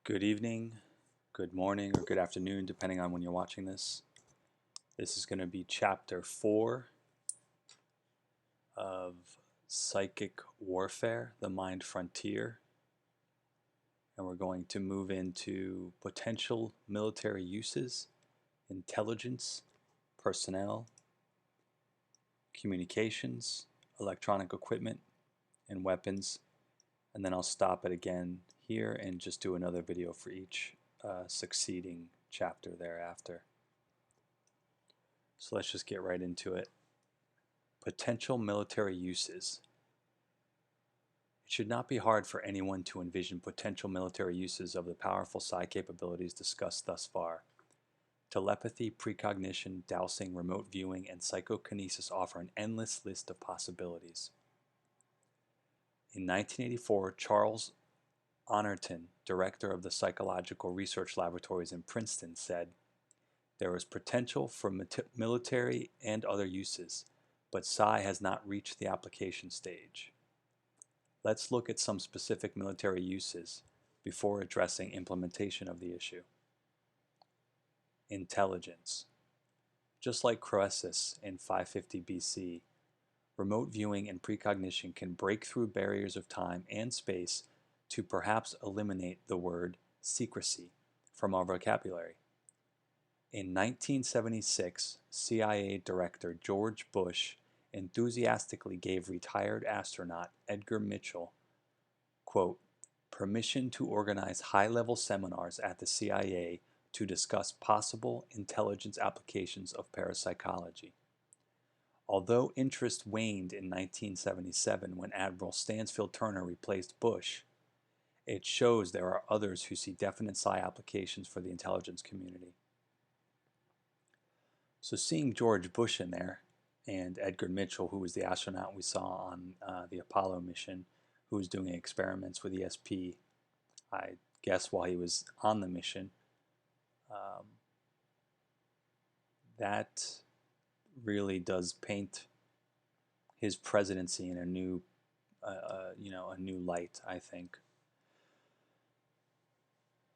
Good evening, good morning, or good afternoon, depending on when you're watching this. This is going to be chapter 4 of Psychic Warfare, the Mind Frontier. And we're going to move into potential military uses, intelligence, personnel, communications, electronic equipment, and weapons. And then I'll stop it again here and just do another video for each succeeding chapter thereafter. So let's just get right into it. Potential military uses. It should not be hard for anyone to envision potential military uses of the powerful psi capabilities discussed thus far. Telepathy, precognition, dowsing, remote viewing, and psychokinesis offer an endless list of possibilities. In 1984, Charles Honorton, director of the Psychological Research Laboratories in Princeton, said, "There is potential for military and other uses, but psi has not reached the application stage." Let's look at some specific military uses before addressing implementation of the issue. Intelligence. Just like Croesus in 550 BC, remote viewing and precognition can break through barriers of time and space to perhaps eliminate the word secrecy from our vocabulary. In 1976, CIA Director George Bush enthusiastically gave retired astronaut Edgar Mitchell, quote, permission to organize high-level seminars at the CIA to discuss possible intelligence applications of parapsychology. Although interest waned in 1977 when Admiral Stansfield Turner replaced Bush, it shows there are others who see definite psi applications for the intelligence community. So seeing George Bush in there and Edgar Mitchell, who was the astronaut we saw on the Apollo mission, who was doing experiments with ESP, I guess while he was on the mission, that really does paint his presidency in a new, a new light, I think.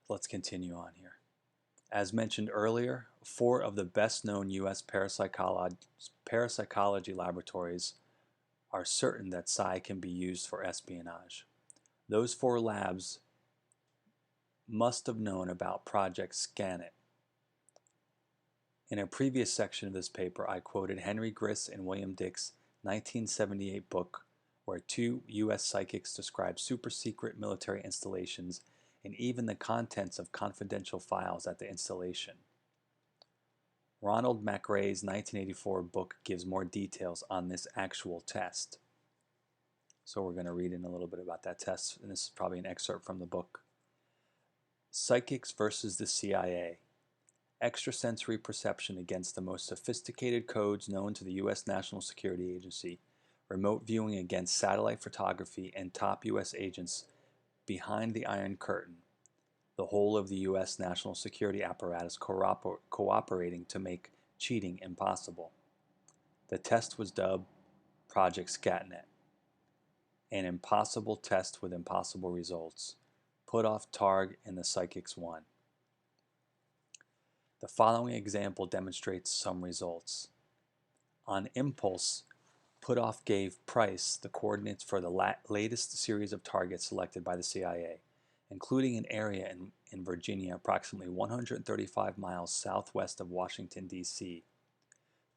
Let's continue on here. As mentioned earlier, 4 of the best-known U.S. parapsychology laboratories are certain that psi can be used for espionage. Those 4 labs must have known about Project Scannet. In a previous section of this paper, I quoted Henry Griss and William Dick's 1978 book, where 2 U.S. psychics describe super-secret military installations and even the contents of confidential files at the installation. Ronald McRae's 1984 book gives more details on this actual test. So we're going to read in a little bit about that test, and this is probably an excerpt from the book. Psychics versus the CIA. Extrasensory perception against the most sophisticated codes known to the U.S. National Security Agency. Remote viewing against satellite photography and top U.S. agents behind the Iron Curtain. The whole of the U.S. national security apparatus cooperating to make cheating impossible. The test was dubbed Project Scatnet, an impossible test with impossible results. Put off Targ and the psychics won. The following example demonstrates some results. On impulse, Puthoff gave Price the coordinates for the latest series of targets selected by the CIA, including an area in Virginia approximately 135 miles southwest of Washington, D.C.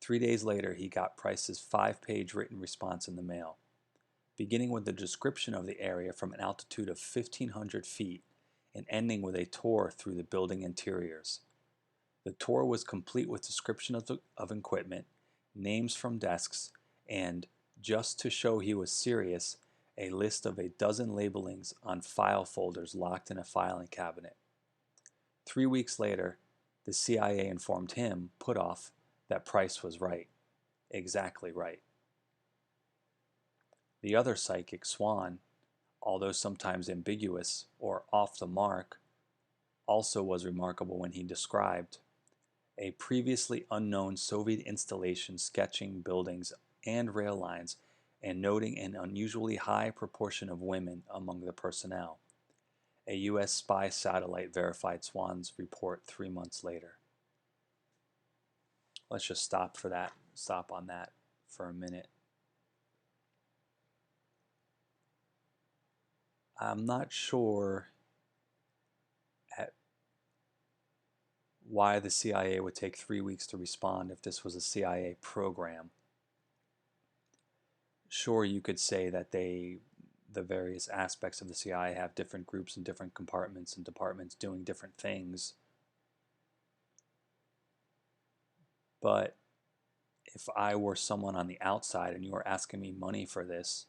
3 days later, he got Price's 5-page written response in the mail, beginning with a description of the area from an altitude of 1,500 feet and ending with a tour through the building interiors. The tour was complete with description of equipment, names from desks, and, just to show he was serious, a list of a dozen labelings on file folders locked in a filing cabinet. 3 weeks later, the CIA informed him, Puthoff, that Price was right. Exactly right. The other psychic, Swan, although sometimes ambiguous or off the mark, also was remarkable when he described a previously unknown Soviet installation sketching buildings and rail lines and noting an unusually high proportion of women among the personnel. A U.S. spy satellite verified Swan's report 3 months later. Let's just stop on that for a minute. I'm not sure why the CIA would take 3 weeks to respond if this was a CIA program. Sure, you could say that the various aspects of the CIA have different groups and different compartments and departments doing different things. But if I were someone on the outside and you were asking me money for this,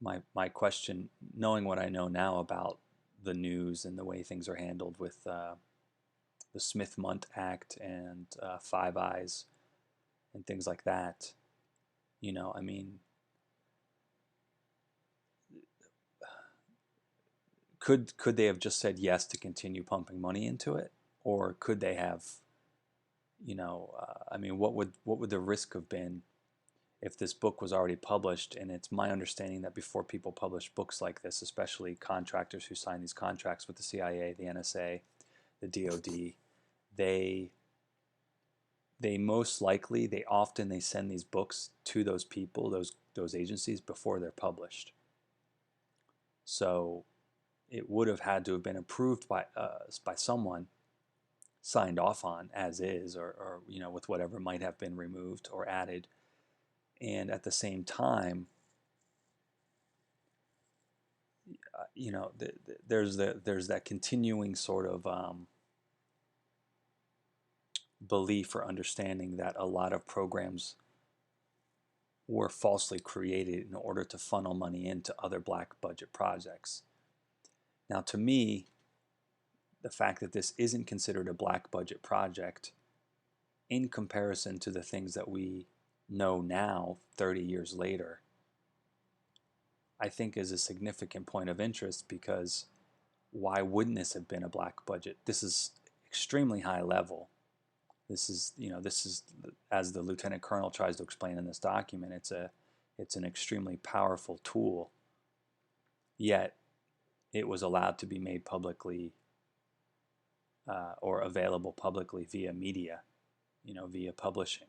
my question, knowing what I know now about the news and the way things are handled with the Smith-Mundt Act and Five Eyes and things like that, I mean, could they have just said yes to continue pumping money into it, or could they have, I mean, what would the risk have been if this book was already published? And it's my understanding that before people publish books like this, especially contractors who sign these contracts with the CIA, the NSA, the DoD, they most likely, they send these books to those people, those agencies, before they're published. So it would have had to have been approved by someone, signed off on as is, or with whatever might have been removed or added. And at the same time, there's that continuing sort of belief or understanding that a lot of programs were falsely created in order to funnel money into other black budget projects. Now, to me, the fact that this isn't considered a black budget project in comparison to the things that we know now, 30 years later, I think is a significant point of interest, because why wouldn't this have been a black budget? This is extremely high level. This is, as the lieutenant colonel tries to explain in this document, it's an extremely powerful tool. Yet it was allowed to be made publicly or available publicly via media, via publishing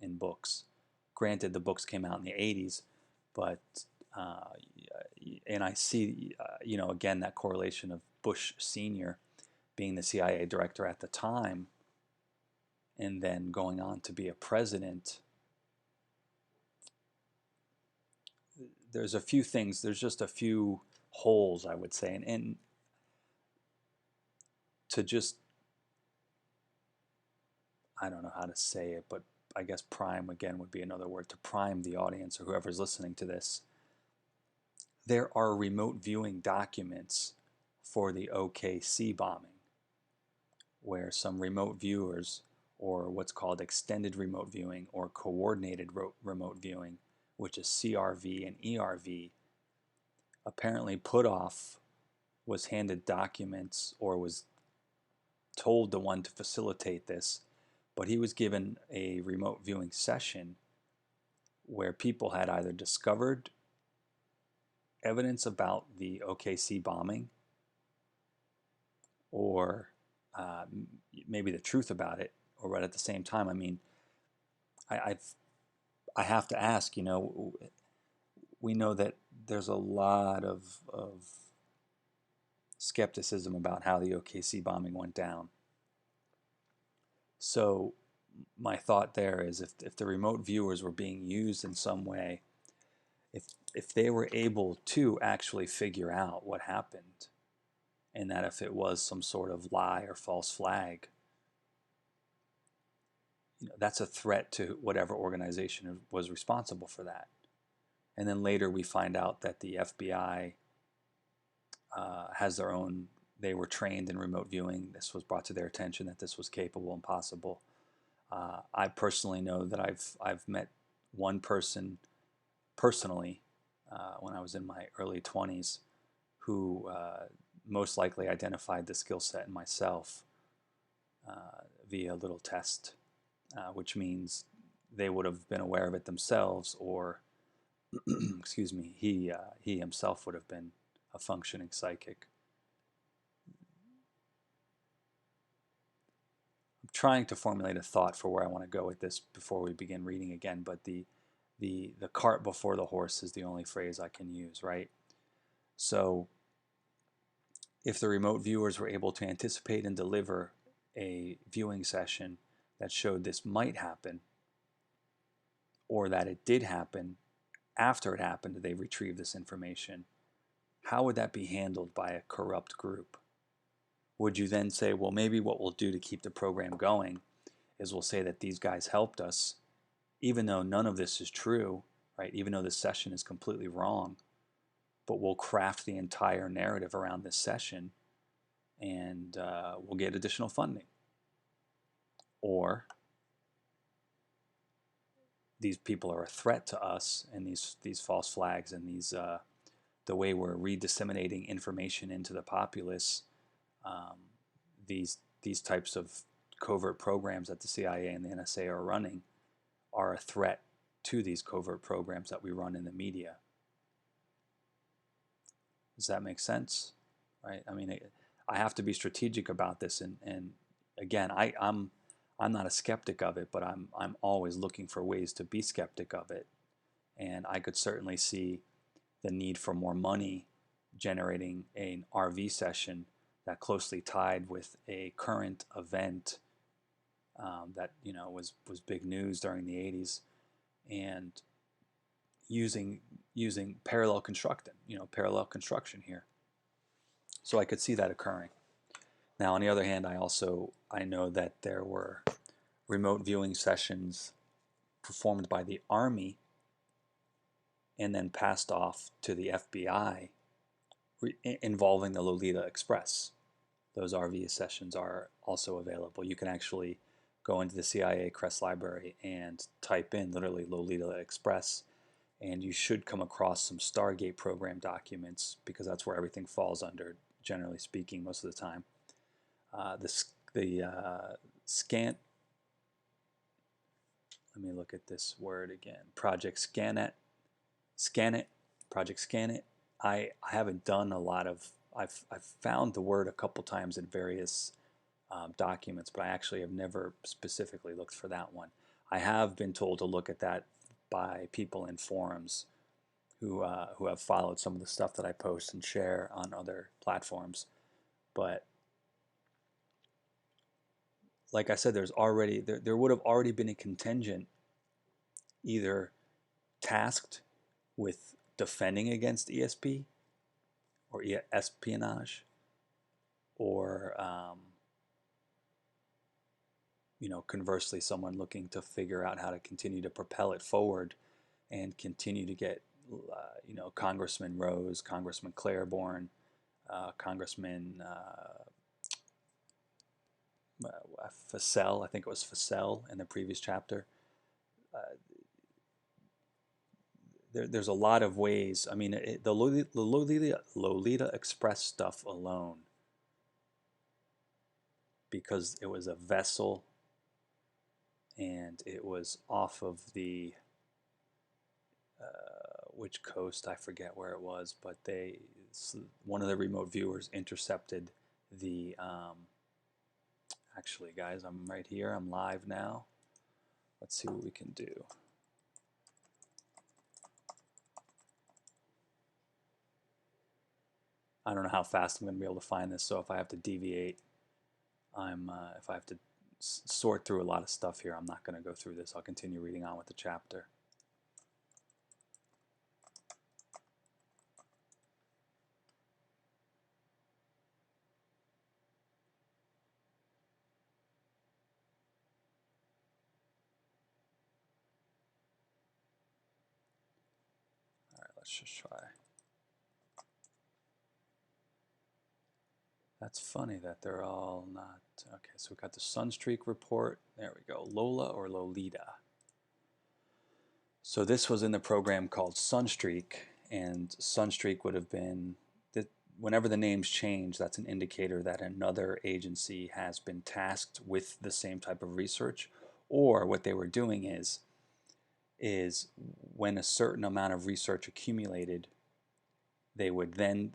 in books. Granted, the books came out in the 80s, but and I see, again, that correlation of Bush Sr. being the CIA director at the time and then going on to be a president. There's a few things, there's just a few holes, I would say, and to just, I don't know how to say it, but I guess prime, again, would be another word, to prime the audience or whoever's listening to this. There are remote viewing documents for the OKC bombing, where some remote viewers, or what's called extended remote viewing or coordinated remote viewing, which is CRV and ERV, apparently Puthoff was handed documents or was told the one to facilitate this, but he was given a remote viewing session where people had either discovered evidence about the OKC bombing or maybe the truth about it, or right at the same time. I mean, I have to ask, we know that there's a lot of skepticism about how the OKC bombing went down. So my thought there is, if the remote viewers were being used in some way, if they were able to actually figure out what happened, and that if it was some sort of lie or false flag, that's a threat to whatever organization was responsible for that. And then later we find out that the FBI has their own, they were trained in remote viewing. This was brought to their attention that this was capable and possible. I personally know that I've met one person personally when I was in my early 20s who most likely identified the skill set in myself via a little test, which means they would have been aware of it themselves, or excuse me, he himself would have been a functioning psychic. trying to formulate a thought for where I want to go with this before we begin reading again, but the cart before the horse is the only phrase I can use, right? So if the remote viewers were able to anticipate and deliver a viewing session that showed this might happen, or that it did happen, after it happened, they retrieved this information, how would that be handled by a corrupt group? Would you then say, well, maybe what we'll do to keep the program going is we'll say that these guys helped us, even though none of this is true, right? Even though this session is completely wrong, but we'll craft the entire narrative around this session, and we'll get additional funding. Or these people are a threat to us, and these false flags and these the way we're redisseminating information into the populace, um, these types of covert programs that the CIA and the NSA are running are a threat to these covert programs that we run in the media. Does that make sense? Right? I mean, I have to be strategic about this, and again, I'm not a skeptic of it, but I'm always looking for ways to be skeptic of it, and I could certainly see the need for more money generating an RV session that closely tied with a current event that was big news during the 80s, and using parallel construction here. So I could see that occurring. Now, on the other hand, I know that there were remote viewing sessions performed by the Army and then passed off to the FBI involving the Lolita Express. Those RV sessions are also available. You can actually go into the CIA Crest Library and type in literally Lolita Express, and you should come across some Stargate program documents, because that's where everything falls under, generally speaking, most of the time. The scan. Let me look at this word again. Project Scanet. Project Scanet. I haven't done a lot of. I've found the word a couple times in various documents, but I actually have never specifically looked for that one. I have been told to look at that by people in forums who have followed some of the stuff that I post and share on other platforms. But like I said, there would have already been a contingent either tasked with defending against ESP or espionage, or conversely, someone looking to figure out how to continue to propel it forward and continue to get Congressman Rose, Congressman Claiborne, Congressman Fassel, I think it was Fassel in the previous chapter. There's a lot of ways. I mean, the Lolita Express stuff alone, because it was a vessel and it was off of the which coast, I forget where it was, but one of the remote viewers intercepted the actually, guys, I'm right here, I'm live now. Let's see what we can do. I don't know how fast I'm going to be able to find this, so if I have to deviate, if I have to sort through a lot of stuff here, I'm not going to go through this. I'll continue reading on with the chapter. All right, let's just try. That's funny that they're all not. Okay, so we got the Sunstreak report. There we go. Lola or Lolita. So this was in the program called Sunstreak, and Sunstreak would have been that whenever the names change, that's an indicator that another agency has been tasked with the same type of research, or what they were doing is when a certain amount of research accumulated, they would then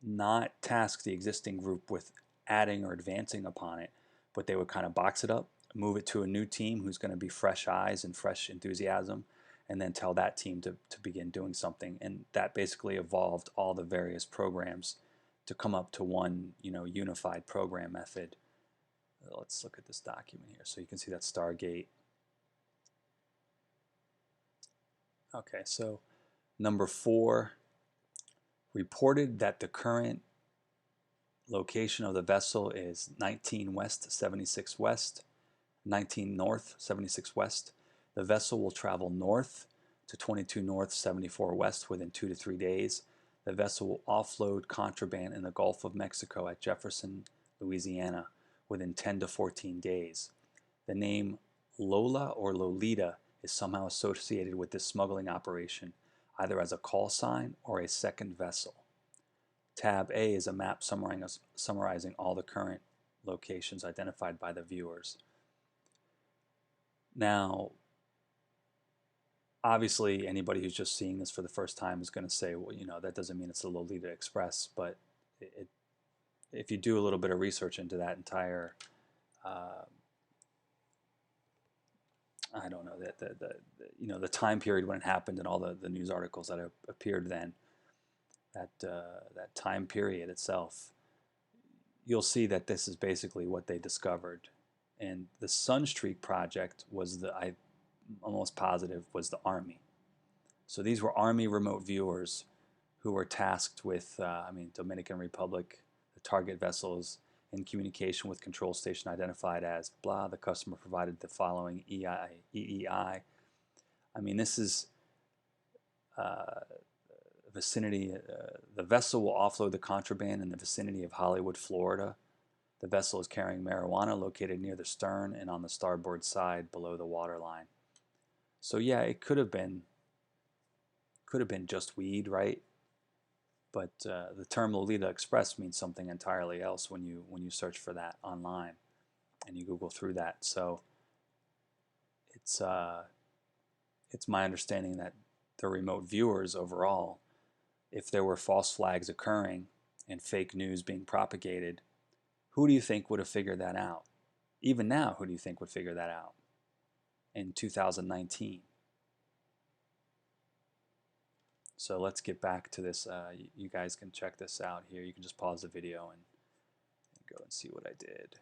not task the existing group with adding or advancing upon it, but they would kind of box it up, move it to a new team who's going to be fresh eyes and fresh enthusiasm, and then tell that team to begin doing something. And that basically evolved all the various programs to come up to one, unified program method. Let's look at this document here. So you can see that Stargate. Okay, so number 4 reported that the current location of the vessel is 19 west, 76 west, 19 north, 76 west. The vessel will travel north to 22 north, 74 west within 2 to 3 days. The vessel will offload contraband in the Gulf of Mexico at Jefferson, Louisiana within 10 to 14 days. The name Lola or Lolita is somehow associated with this smuggling operation, either as a call sign or a second vessel. Tab A is a map summarizing all the current locations identified by the viewers. Now, obviously, anybody who's just seeing this for the first time is going to say, well, that doesn't mean it's the Lolita Express, but if you do a little bit of research into that entire, I don't know, the time period when it happened and all the news articles that appeared then, that time period itself, you'll see that this is basically what they discovered. And the Sunstreak project was I'm almost positive was the Army. So these were Army remote viewers who were tasked with, Dominican Republic, the target vessels in communication with control station identified as blah. The customer provided the following EEI. This is vicinity. The vessel will offload the contraband in the vicinity of Hollywood, Florida. The vessel is carrying marijuana located near the stern and on the starboard side below the waterline. So yeah, it could have been just weed, right? But the term Lolita Express means something entirely else when you search for that online and you Google through that. So it's my understanding that the remote viewers overall, if there were false flags occurring and fake news being propagated, who do you think would have figured that out? Even now, who do you think would figure that out in 2019? So let's get back to this. You guys can check this out here. You can just pause the video and go and see what I did.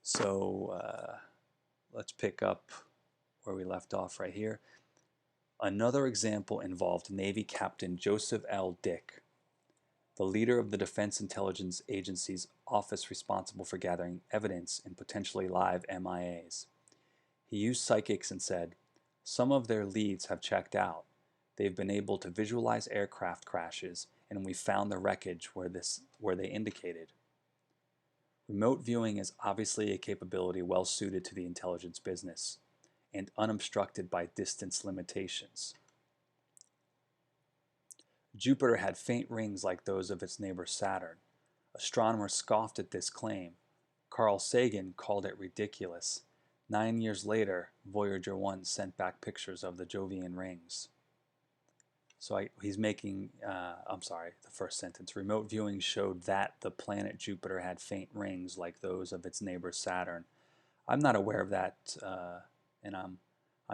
So let's pick up where we left off right here. Another example involved Navy Captain Joseph L. Dick, the leader of the Defense Intelligence Agency's office responsible for gathering evidence in potentially live MIAs. He used psychics and said, "Some of their leads have checked out. They've been able to visualize aircraft crashes, and we found the wreckage where they indicated." Remote viewing is obviously a capability well suited to the intelligence business and unobstructed by distance limitations. Jupiter had faint rings like those of its neighbor Saturn. Astronomers scoffed at this claim. Carl Sagan called it ridiculous. 9 years later, Voyager 1 sent back pictures of the Jovian rings. So he's making, the first sentence. Remote viewing showed that the planet Jupiter had faint rings like those of its neighbor Saturn. I'm not aware of that, and I'm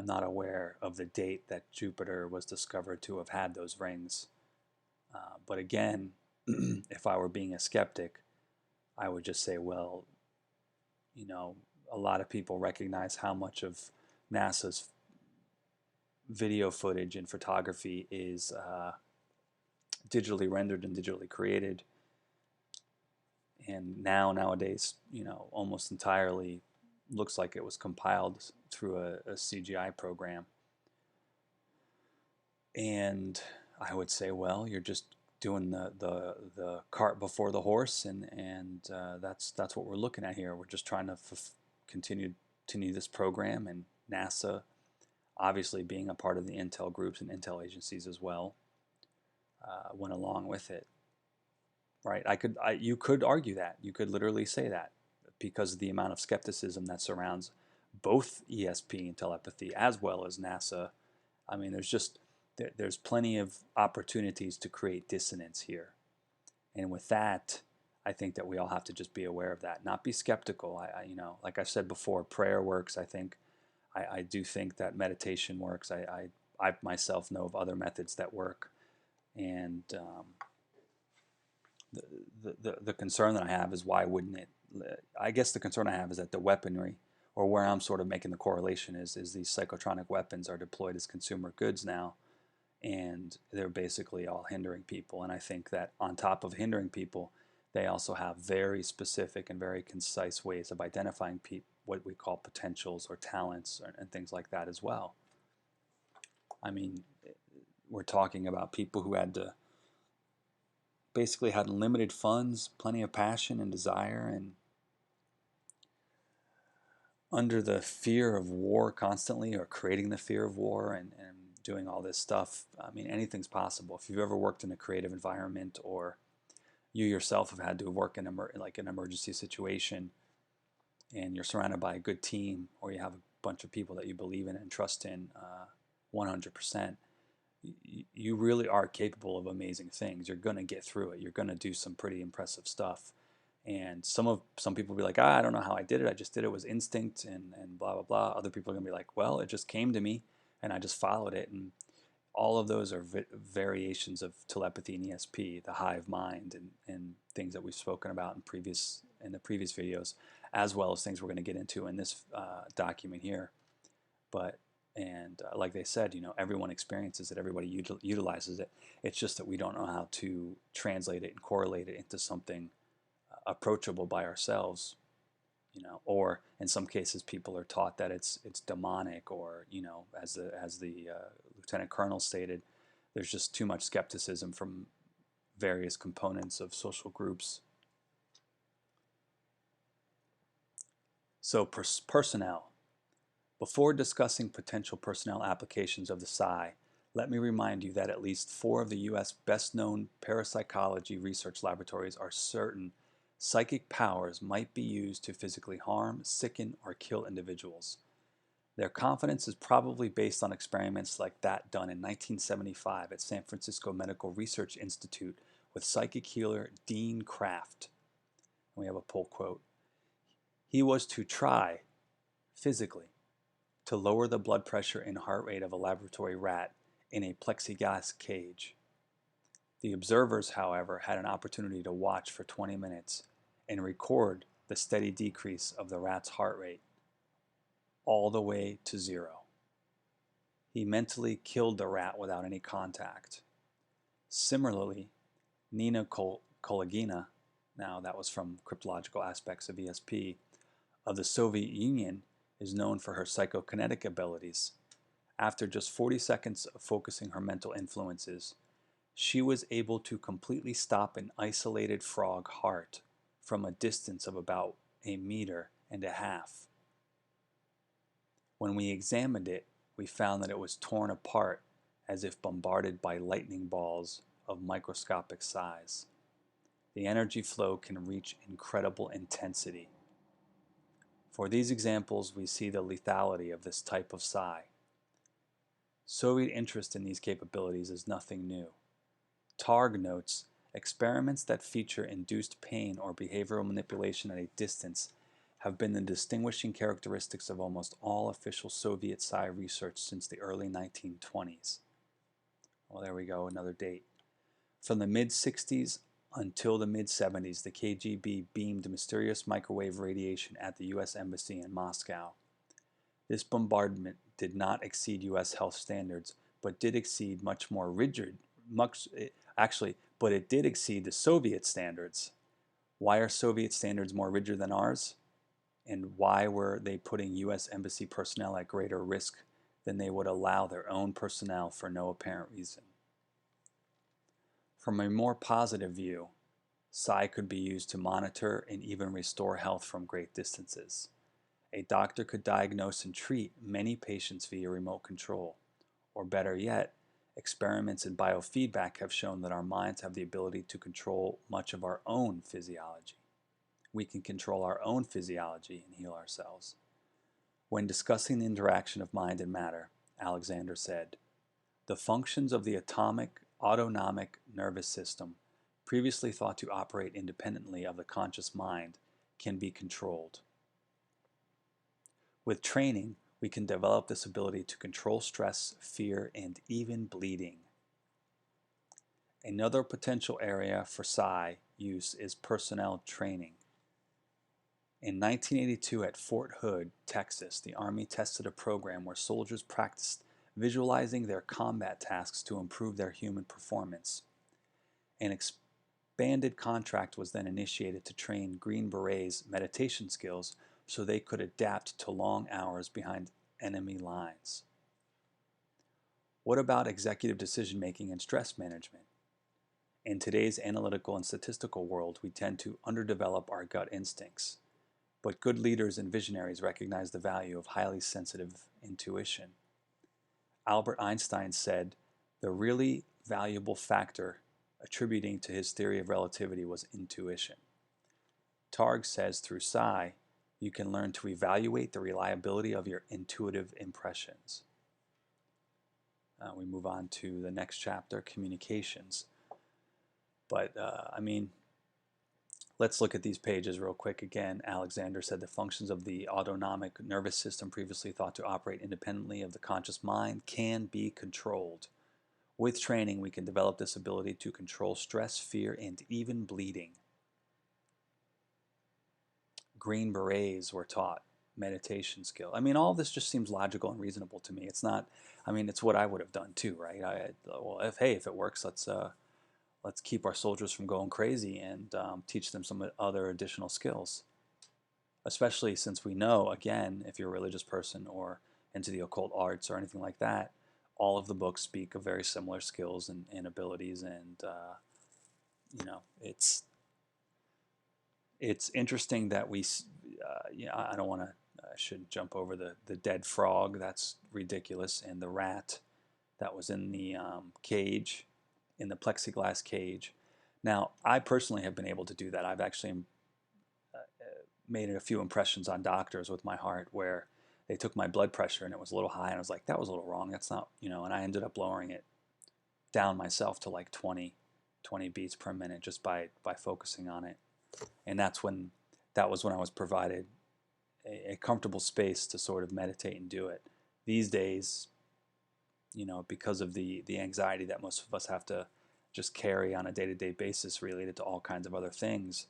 not aware of the date that Jupiter was discovered to have had those rings. But again, if I were being a skeptic, I would just say, well, a lot of people recognize how much of NASA's video footage and photography is digitally rendered and digitally created, and nowadays, almost entirely looks like it was compiled through a CGI program. And I would say, well, you're just doing the cart before the horse, and that's what we're looking at here. We're just trying to continue this program, and NASA obviously being a part of the intel groups and intel agencies as well, went along with it, right? You could argue that. You could literally say that because of the amount of skepticism that surrounds both ESP and telepathy as well as NASA. There's plenty of opportunities to create dissonance here. And with that, I think that we all have to just be aware of that, not be skeptical. Like I said before, prayer works. I do think that meditation works. I myself know of other methods that work, and the concern that I have is why wouldn't it? I guess the concern I have is that the weaponry, or where I'm sort of making the correlation is these psychotronic weapons are deployed as consumer goods now, and they're basically all hindering people. And I think that on top of hindering people, they also have very specific and very concise ways of identifying what we call potentials or talents and things like that as well. I mean, we're talking about people who basically had unlimited funds, plenty of passion and desire, and under the fear of war constantly, or creating the fear of war, and doing all this stuff. I mean, anything's possible. If you've ever worked in a creative environment, or you yourself have had to work in like an emergency situation, and you're surrounded by a good team, or you have a bunch of people that you believe in and trust in 100%, you really are capable of amazing things. You're going to get through it. You're going to do some pretty impressive stuff. And some people will be like, I don't know how I did it. I just did it. It was instinct and blah, blah, blah. Other people are going to be like, well, it just came to me and I just followed it. And all of those are variations of telepathy and ESP, the hive mind, and things that we've spoken about in the previous videos, as well as things we're going to get into in this document here. But like they said, everyone experiences it, everybody utilizes it. It's just that we don't know how to translate it and correlate it into something approachable by ourselves, or in some cases people are taught that it's demonic, or as the lieutenant colonel stated, there's just too much skepticism from various components of social groups. So personnel. Before discussing potential personnel applications of the psi, let me remind you that at least 4 of the U.S. best-known parapsychology research laboratories are certain psychic powers might be used to physically harm, sicken, or kill individuals. Their confidence is probably based on experiments like that done in 1975 at San Francisco Medical Research Institute with psychic healer Dean Kraft. And we have a pull quote. He was to try, physically, to lower the blood pressure and heart rate of a laboratory rat in a plexiglass cage. The observers, however, had an opportunity to watch for 20 minutes and record the steady decrease of the rat's heart rate, all the way to 0. He mentally killed the rat without any contact. Similarly, Nina Kolagina, now that was from Cryptological Aspects of ESP, of the Soviet Union, is known for her psychokinetic abilities. After just 40 seconds of focusing her mental influences, she was able to completely stop an isolated frog heart from a distance of about 1.5 meters. When we examined it, we found that it was torn apart as if bombarded by lightning balls of microscopic size. The energy flow can reach incredible intensity. For these examples, we see the lethality of this type of psi. Soviet interest in these capabilities is nothing new. Targ notes, experiments that feature induced pain or behavioral manipulation at a distance have been the distinguishing characteristics of almost all official Soviet psi research since the early 1920s. Well, there we go, another date. From the mid-60s until the mid-70s, the KGB beamed mysterious microwave radiation at the U.S. Embassy in Moscow. This bombardment did not exceed U.S. health standards, but did exceed but it did exceed the Soviet standards. Why are Soviet standards more rigid than ours? And why were they putting U.S. Embassy personnel at greater risk than they would allow their own personnel for no apparent reason? From a more positive view, psi could be used to monitor and even restore health from great distances. A doctor could diagnose and treat many patients via remote control. Or better yet, experiments in biofeedback have shown that our minds have the ability to control much of our own physiology. We can control our own physiology and heal ourselves. When discussing the interaction of mind and matter, Alexander said, "The functions of the autonomic nervous system previously thought to operate independently of the conscious mind, can be controlled. With training, we can develop this ability to control stress, fear, and even bleeding. Another potential area for psi use is personnel training. In 1982 at Fort Hood, Texas, the Army tested a program where soldiers practiced visualizing their combat tasks to improve their human performance. An expanded contract was then initiated to train Green Berets' meditation skills so they could adapt to long hours behind enemy lines. What about executive decision making and stress management? In today's analytical and statistical world, we tend to underdevelop our gut instincts. But good leaders and visionaries recognize the value of highly sensitive intuition. Albert Einstein said the really valuable factor attributing to his theory of relativity was intuition. Targ says through psi, you can learn to evaluate the reliability of your intuitive impressions. We move on to the next chapter, communications. But, let's look at these pages real quick again. Alexander said the functions of the autonomic nervous system previously thought to operate independently of the conscious mind can be controlled. With training, we can develop this ability to control stress, fear, and even bleeding. Green Berets were taught meditation skill. All this just seems logical and reasonable to me. It's not, it's what I would have done too, right? If it works, let's keep our soldiers from going crazy and teach them some other additional skills. Especially since we know, again, if you're a religious person or into the occult arts or anything like that, all of the books speak of very similar skills and abilities, and it's interesting that I don't want to. I shouldn't jump over the dead frog. That's ridiculous, and the rat that was in the cage, in the plexiglass cage. Now, I personally have been able to do that. I've actually made a few impressions on doctors with my heart where they took my blood pressure and it was a little high, and I was like, that was a little wrong. That's not, and I ended up lowering it down myself to like 20 beats per minute just by focusing on it. And that was when I was provided a comfortable space to sort of meditate and do it. These days, because of the anxiety that most of us have to just carry on a day-to-day basis related to all kinds of other things,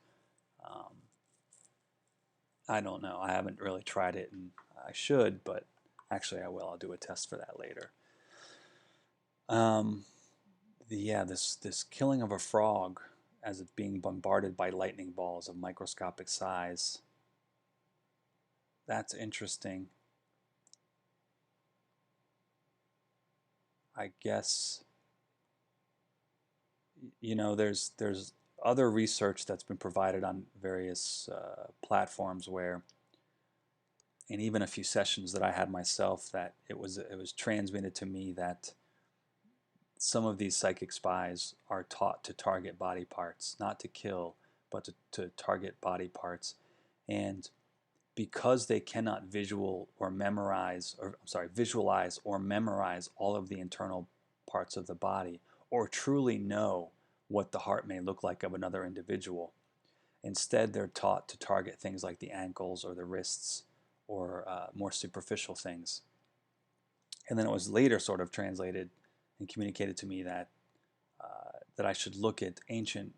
I don't know. I haven't really tried it, and I should, but actually I will. I'll do a test for that later. This killing of a frog as it's being bombarded by lightning balls of microscopic size. That's interesting. I guess, there's other research that's been provided on various platforms where, and even a few sessions that I had myself, that it was transmitted to me that some of these psychic spies are taught to target body parts, not to kill, but to target body parts. And because they cannot visualize or memorize all of the internal parts of the body, or truly know what the heart may look like of another individual, instead they're taught to target things like the ankles or the wrists, or more superficial things. And then it was later sort of translated and communicated to me that I should look at ancient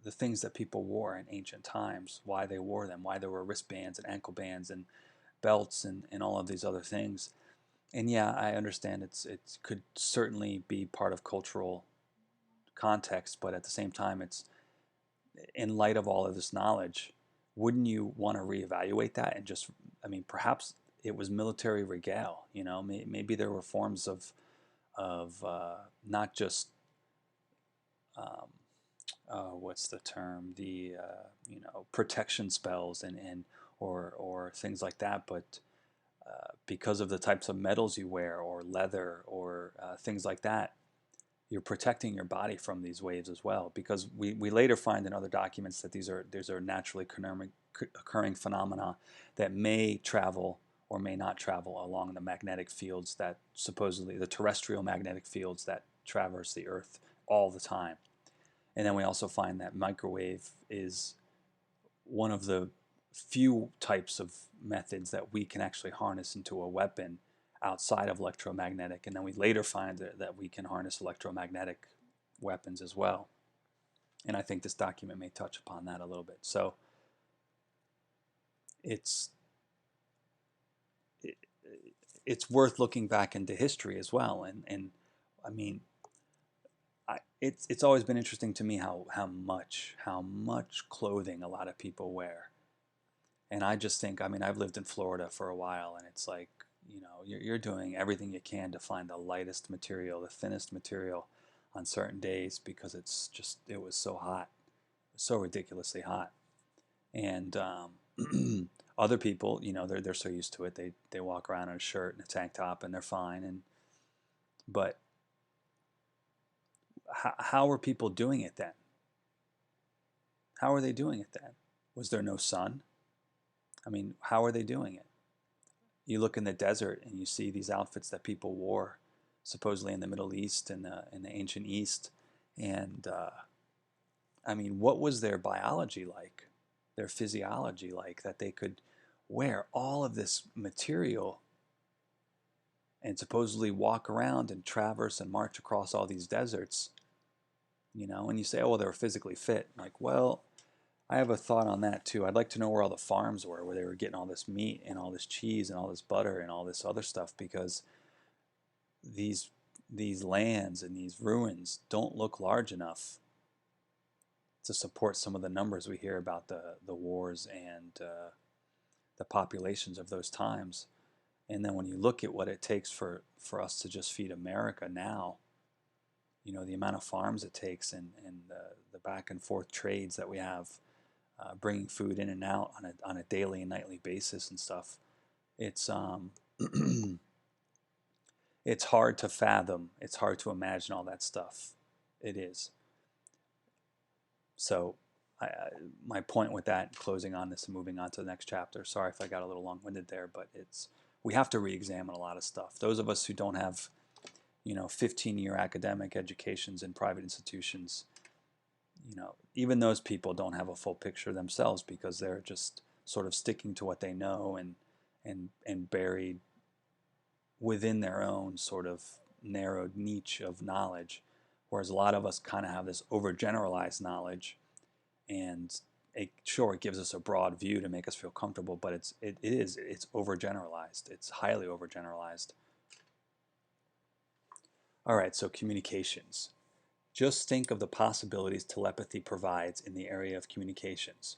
the things that people wore in ancient times, why they wore them, why there were wristbands and ankle bands and belts and all of these other things. And yeah, I understand it could certainly be part of cultural context, but at the same time, it's in light of all of this knowledge, wouldn't you want to reevaluate that and just, perhaps it was military regale, maybe there were forms of not just what's the term, the protection spells or things like that, but because of the types of metals you wear or leather or things like that, you're protecting your body from these waves as well, because we later find in other documents that these are naturally occurring phenomena that may travel or may not travel along the magnetic fields that supposedly, the terrestrial magnetic fields that traverse the Earth all the time. And then we also find that microwave is one of the few types of methods that we can actually harness into a weapon outside of electromagnetic. And then we later find that we can harness electromagnetic weapons as well. And I think this document may touch upon that a little bit. So it's it's worth looking back into history as well. And I mean, it's always been interesting to me how much clothing a lot of people wear. And I just think, I mean, I've lived in Florida for a while, and it's like, you're doing everything you can to find the lightest material, the thinnest material on certain days, because it was so hot, so ridiculously hot. And other people, they're so used to it, they walk around in a shirt and a tank top and they're fine. But how were people doing it then? How are they doing it then? Was there no sun? I mean, how are they doing it? You look in the desert and you see these outfits that people wore, supposedly in the Middle East and in the ancient East. And I mean, what was their biology like, their physiology like, that they could wear all of this material and supposedly walk around and traverse and march across all these deserts, and you say, oh, well, they were physically fit. Like, well, I have a thought on that too. I'd like to know where all the farms were, where they were getting all this meat and all this cheese and all this butter and all this other stuff, because these lands and these ruins don't look large enough to support some of the numbers we hear about the wars and the populations of those times. And then when you look at what it takes for us to just feed America now, the amount of farms it takes and the back and forth trades that we have, bringing food in and out on a daily and nightly basis and stuff, it's it's hard to fathom. It's hard to imagine all that stuff. It is. So my point with that, closing on this and moving on to the next chapter, sorry if I got a little long-winded there, but we have to re-examine a lot of stuff. Those of us who don't have 15-year academic educations in private institutions, even those people don't have a full picture themselves, because they're just sort of sticking to what they know and buried within their own sort of narrowed niche of knowledge, whereas a lot of us kind of have this overgeneralized knowledge, and it gives us a broad view to make us feel comfortable, but it's overgeneralized. It's highly overgeneralized. All right, so communications. Just think of the possibilities telepathy provides in the area of communications.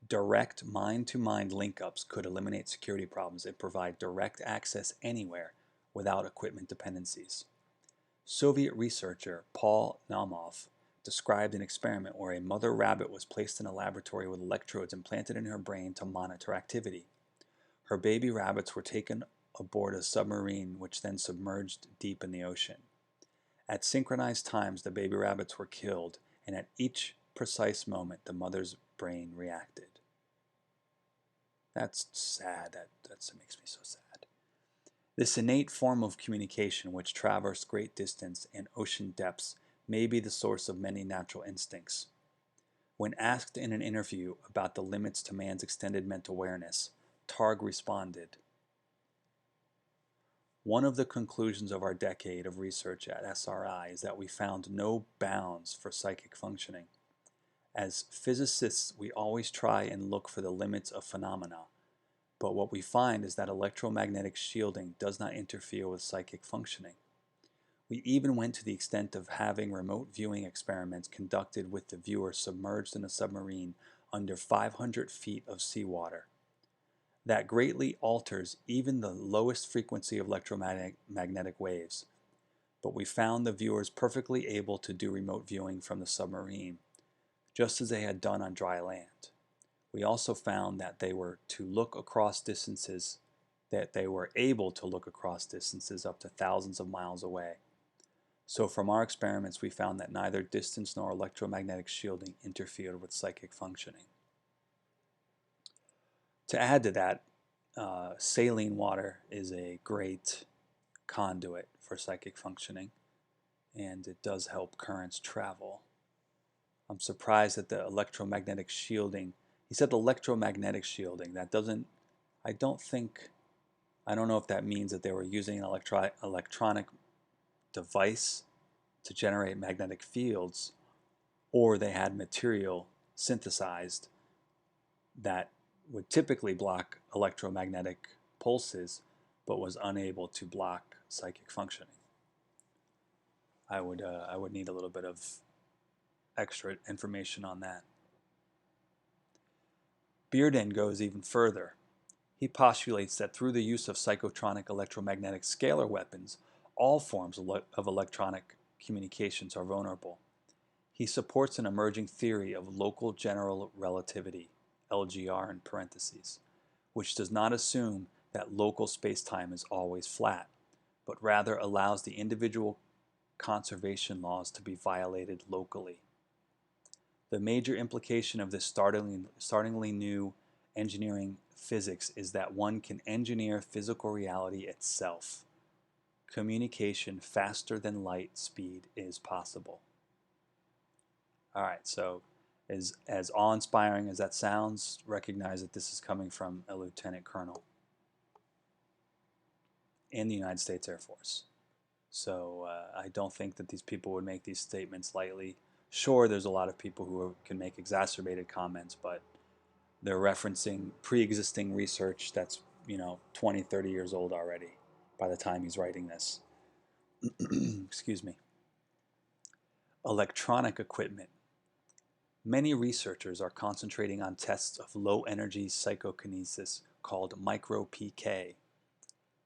Direct mind-to-mind link-ups could eliminate security problems and provide direct access anywhere without equipment dependencies. Soviet researcher Paul Naumov described an experiment where a mother rabbit was placed in a laboratory with electrodes implanted in her brain to monitor activity. Her baby rabbits were taken aboard a submarine, which then submerged deep in the ocean. At synchronized times, the baby rabbits were killed, and at each precise moment, the mother's brain reacted. That's sad. That makes me so sad. This innate form of communication, which traversed great distance and ocean depths, may be the source of many natural instincts. When asked in an interview about the limits to man's extended mental awareness, Targ responded, "One of the conclusions of our decade of research at SRI is that we found no bounds for psychic functioning. As physicists, we always try and look for the limits of phenomena, but what we find is that electromagnetic shielding does not interfere with psychic functioning. We even went to the extent of having remote viewing experiments conducted with the viewer submerged in a submarine under 500 feet of seawater. That greatly alters even the lowest frequency of electromagnetic waves. But we found the viewers perfectly able to do remote viewing from the submarine, just as they had done on dry land. We also found that they were able to look across distances up to thousands of miles away. So from our experiments, we found that neither distance nor electromagnetic shielding interfered with psychic functioning." To add to that, saline water is a great conduit for psychic functioning, and it does help currents travel. I'm surprised at the electromagnetic shielding. He said electromagnetic shielding. That doesn't, I don't think, I don't know if that means that they were using an electronic device to generate magnetic fields, or they had material synthesized that would typically block electromagnetic pulses but was unable to block psychic functioning. I would need a little bit of extra information on that. Bearden goes even further. He postulates that through the use of psychotronic electromagnetic scalar weapons, all forms of electronic communications are vulnerable. He supports an emerging theory of local general relativity, LGR in parentheses, which does not assume that local spacetime is always flat, but rather allows the individual conservation laws to be violated locally. The major implication of this startlingly new engineering physics is that one can engineer physical reality itself. Communication faster than light speed is possible. All right, so as awe-inspiring as that sounds, recognize that this is coming from a lieutenant colonel in the United States Air Force. So I don't think that these people would make these statements lightly. Sure, there's a lot of people who can make exacerbated comments, but they're referencing pre-existing research that's 20, 30 years old already by the time he's writing this. Excuse me. Electronic equipment. Many researchers are concentrating on tests of low-energy psychokinesis called micro-PK.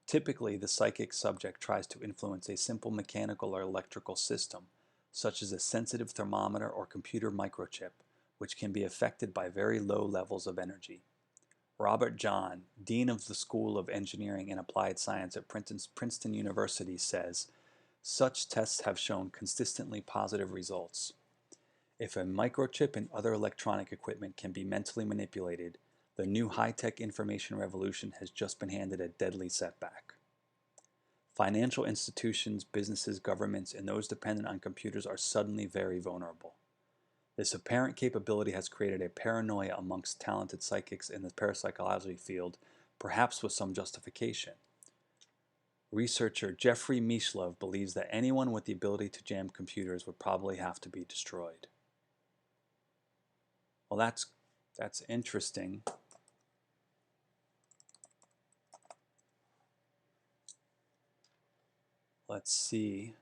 Typically, the psychic subject tries to influence a simple mechanical or electrical system, such as a sensitive thermometer or computer microchip, which can be affected by very low levels of energy. Robert John, Dean of the School of Engineering and Applied Science at Princeton University, says, such tests have shown consistently positive results. If a microchip and other electronic equipment can be mentally manipulated, the new high-tech information revolution has just been handed a deadly setback. Financial institutions, businesses, governments, and those dependent on computers are suddenly very vulnerable. This apparent capability has created a paranoia amongst talented psychics in the parapsychology field, perhaps with some justification. Researcher Jeffrey Mishlove believes that anyone with the ability to jam computers would probably have to be destroyed. Well, that's interesting. Let's see.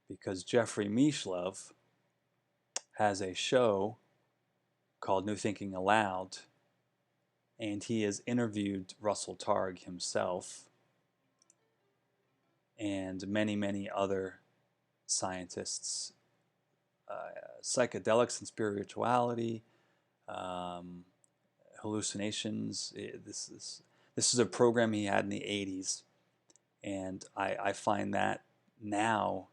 Because Jeffrey Mishlove has a show called New Thinking Aloud, and he has interviewed Russell Targ himself and many, many other scientists, psychedelics and spirituality, hallucinations. This is a program he had in the 80s, and I find that now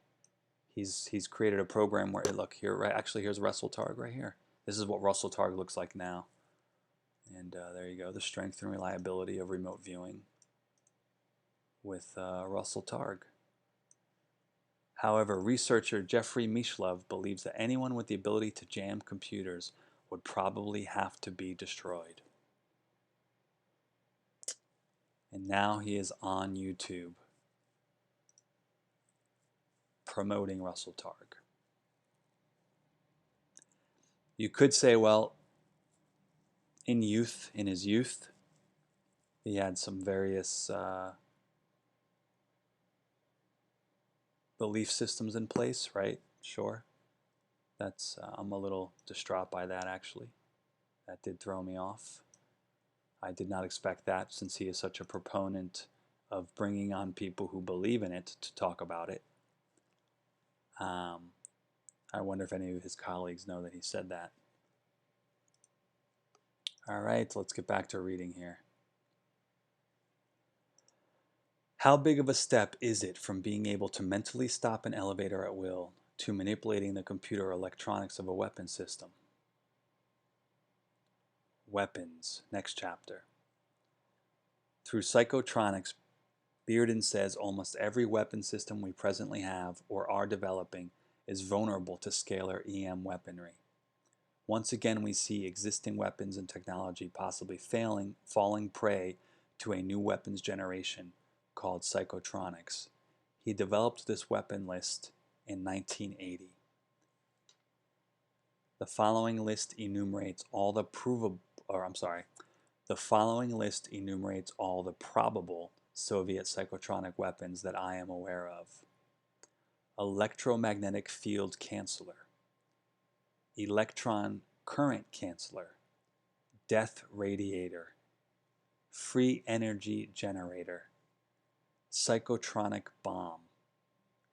he's created a program where, look here, right? Actually, here's Russell Targ right here. This is what Russell Targ looks like now. And there you go, the strength and reliability of remote viewing with Russell Targ. However, researcher Jeffrey Mishlove believes that anyone with the ability to jam computers would probably have to be destroyed. And now he is on YouTube promoting Russell Targ. You could say, well, in his youth, he had some various belief systems in place, right? Sure. That's I'm a little distraught by that, actually. That did throw me off. I did not expect that, since he is such a proponent of bringing on people who believe in it to talk about it. I wonder if any of his colleagues know that he said that. All right, let's get back to reading here. How big of a step is it from being able to mentally stop an elevator at will to manipulating the computer or electronics of a weapon system? Weapons, next chapter. Through psychotronics, Bearden says almost every weapon system we presently have or are developing is vulnerable to scalar EM weaponry. Once again, we see existing weapons and technology possibly falling prey to a new weapons generation called psychotronics. He developed this weapon list in 1980. The following list enumerates all the probable Soviet psychotronic weapons that I am aware of. Electromagnetic field canceller, electron current canceller, death radiator, free energy generator, psychotronic bomb,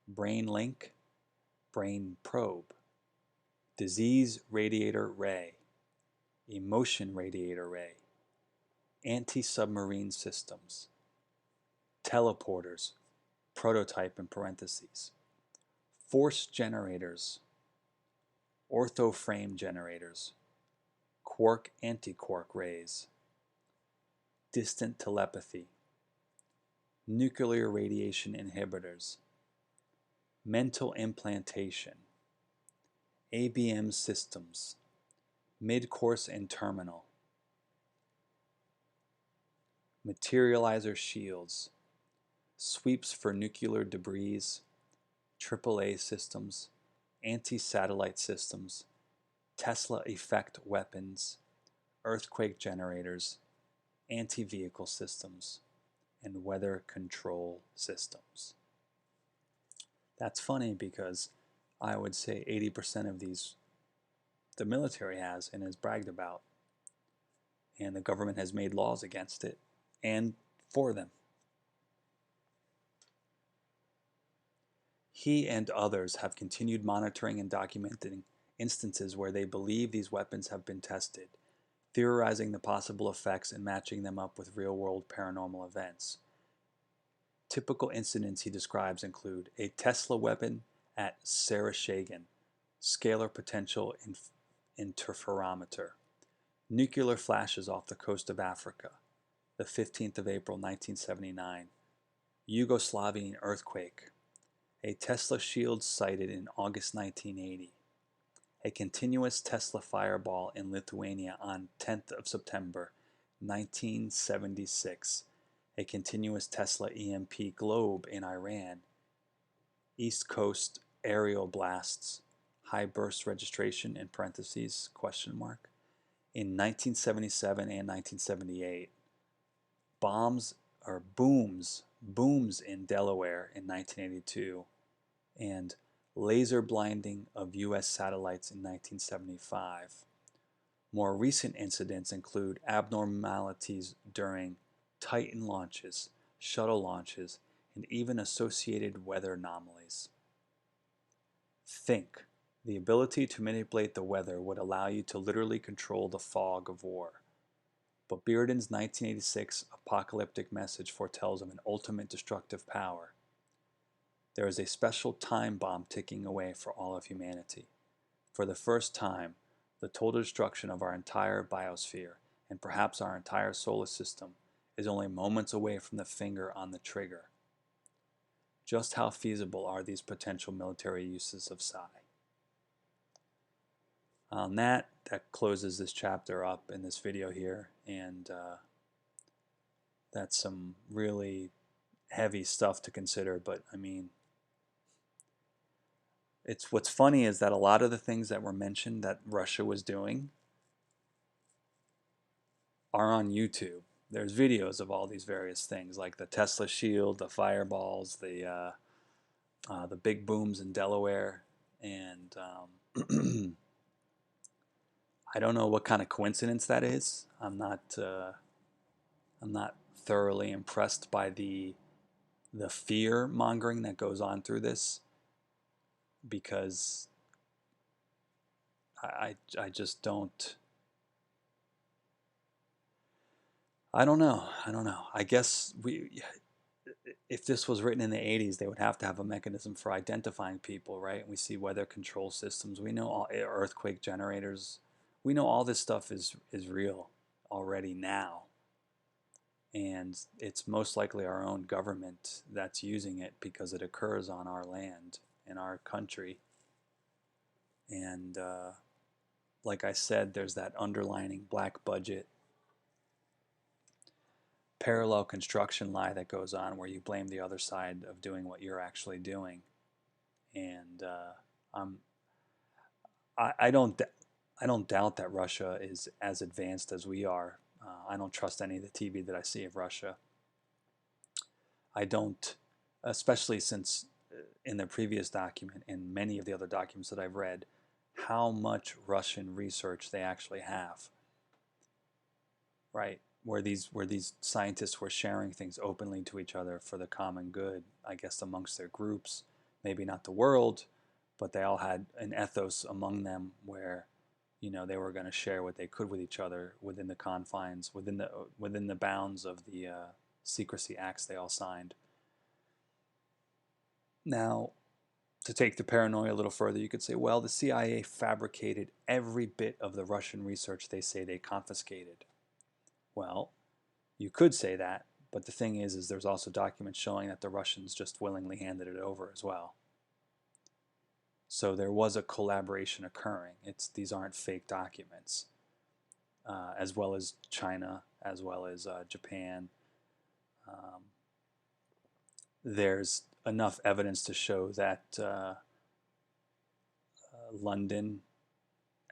brain link, brain probe, disease radiator ray, emotion radiator ray, anti-submarine systems, teleporters, prototype in parentheses, force generators, orthoframe generators, quark antiquark rays, distant telepathy, nuclear radiation inhibitors, mental implantation, ABM systems, mid-course and terminal, materializer shields, sweeps for nuclear debris, AAA systems, anti-satellite systems, Tesla effect weapons, earthquake generators, anti-vehicle systems, and weather control systems. That's funny because I would say 80% of these the military has and has bragged about, and the government has made laws against it and for them. He and others have continued monitoring and documenting instances where they believe these weapons have been tested, theorizing the possible effects and matching them up with real-world paranormal events. Typical incidents he describes include a Tesla weapon at Sarashagan, scalar potential interferometer, nuclear flashes off the coast of Africa, the 15th of April 1979, Yugoslavian earthquake, a Tesla shield sighted in August 1980, a continuous Tesla fireball in Lithuania on 10th of September 1976, a continuous Tesla EMP globe in Iran, East Coast aerial blasts, high burst registration in parentheses, question mark, in 1977 and 1978, booms in Delaware in 1982, and laser blinding of U.S. satellites in 1975. More recent incidents include abnormalities during Titan launches, shuttle launches, and even associated weather anomalies. Think. The ability to manipulate the weather would allow you to literally control the fog of war. But Bearden's 1986 apocalyptic message foretells of an ultimate destructive power. There is a special time bomb ticking away for all of humanity. For the first time, the total destruction of our entire biosphere, and perhaps our entire solar system, is only moments away from the finger on the trigger. Just how feasible are these potential military uses of psi? On that closes this chapter up in this video here, and that's some really heavy stuff to consider, but I mean, what's funny is that a lot of the things that were mentioned that Russia was doing are on YouTube. There's videos of all these various things, like the Tesla shield, the fireballs, the big booms in Delaware, and I don't know what kind of coincidence that is. I'm not thoroughly impressed by the fear mongering that goes on through this, because I just don't. I don't know. I guess if this was written in the 80s, they would have to have a mechanism for identifying people, right? We see weather control systems. We know all earthquake generators. We know all this stuff is real. already now. And it's most likely our own government that's using it because it occurs on our land, in our country. And like I said, there's that underlining black budget parallel construction lie that goes on where you blame the other side of doing what you're actually doing. And I'm, I don't I don't doubt that Russia is as advanced as we are. I don't trust any of the TV that I see of Russia. I don't, especially since in the previous document and many of the other documents that I've read, how much Russian research they actually have. Right, where these scientists were sharing things openly to each other for the common good, I guess amongst their groups, maybe not the world, but they all had an ethos among them where, you know, they were going to share what they could with each other within the confines, within the bounds of the secrecy acts they all signed. Now, to take the paranoia a little further, you could say, well, the CIA fabricated every bit of the Russian research they say they confiscated. Well, you could say that, but the thing is there's also documents showing that the Russians just willingly handed it over as well. So there was a collaboration occurring. These aren't fake documents, as well as China, as well as Japan. There's enough evidence to show that London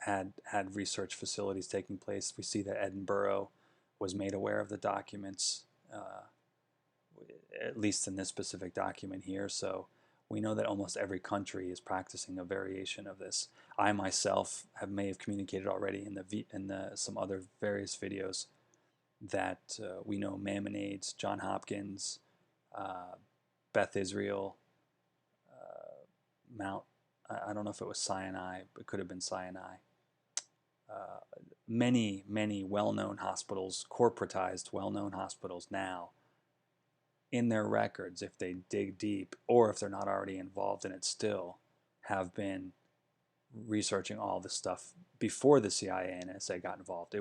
had research facilities taking place. We see that Edinburgh was made aware of the documents, at least in this specific document here. So we know that almost every country is practicing a variation of this. I myself may have communicated already in some other various videos that we know Maimonides, John Hopkins, Beth Israel, Mount, I don't know if it was Sinai, but it could have been Sinai. Many well-known hospitals, corporatized well-known hospitals now, in their records, if they dig deep, or if they're not already involved in it still, have been researching all this stuff before the CIA and NSA got involved.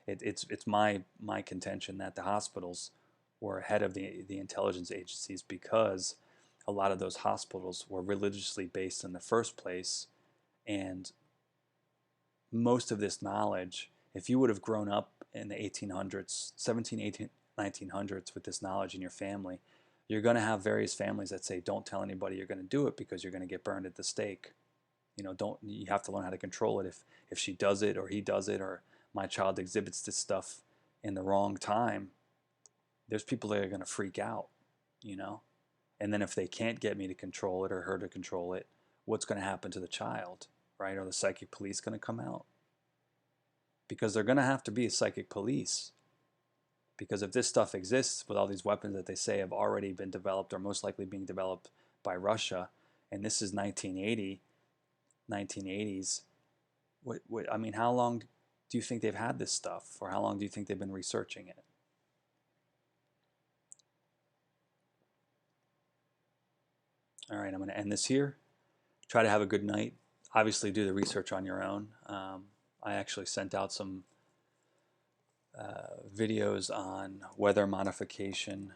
It's my contention that the hospitals were ahead of the intelligence agencies because a lot of those hospitals were religiously based in the first place, and most of this knowledge, if you would have grown up in the 1800s, 17, 18, 1900s with this knowledge in your family, you're going to have various families that say, don't tell anybody you're going to do it because you're going to get burned at the stake. You know, you have to learn how to control it. If she does it or he does it or my child exhibits this stuff in the wrong time, there's people that are going to freak out, you know. And then if they can't get me to control it or her to control it, what's going to happen to the child, right? Are the psychic police going to come out? Because they're going to have to be a psychic police. Because if this stuff exists with all these weapons that they say have already been developed or most likely being developed by Russia, and this is 1980s, I mean, how long do you think they've had this stuff? Or how long do you think they've been researching it? All right, I'm going to end this here. Try to have a good night. Obviously, do the research on your own. I actually sent out some videos on weather modification,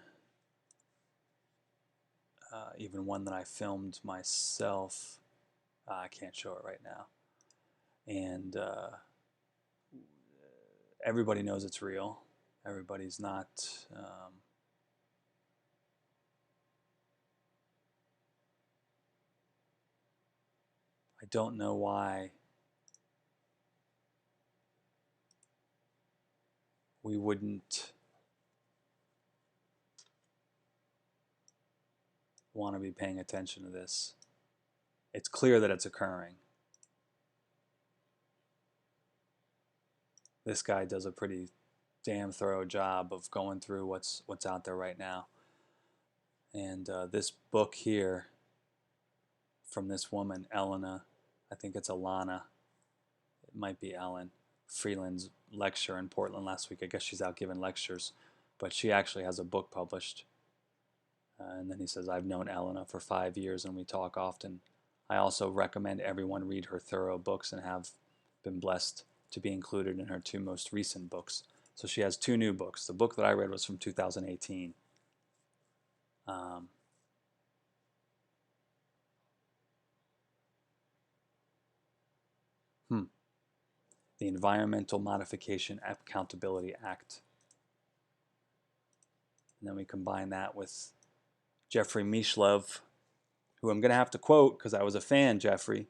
even one that I filmed myself. I can't show it right now. And everybody knows it's real. Everybody's not... I don't know why we wouldn't want to be paying attention to this. It's clear that it's occurring. This guy does a pretty damn thorough job of going through what's out there right now. And this book here from this woman, Elena, I think it's Alana, it might be Ellen, Freeland's lecture in Portland last week. I guess she's out giving lectures, but she actually has a book published. And then he says, I've known Elena for 5 years and we talk often. I also recommend everyone read her thorough books and have been blessed to be included in her 2 most recent books. So she has two new books. The book that I read was from 2018. Um, the Environmental Modification Accountability Act. And then we combine that with Jeffrey Mishlove, who I'm going to have to quote because I was a fan, Jeffrey.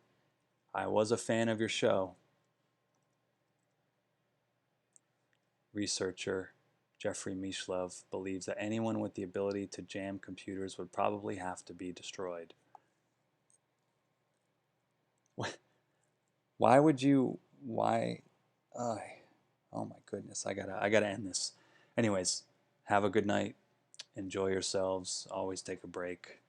I was a fan of your show. Researcher Jeffrey Mishlove believes that anyone with the ability to jam computers would probably have to be destroyed. Why would you? Why? Uh, oh my goodness! I gotta end this. Anyways, have a good night. Enjoy yourselves. Always take a break.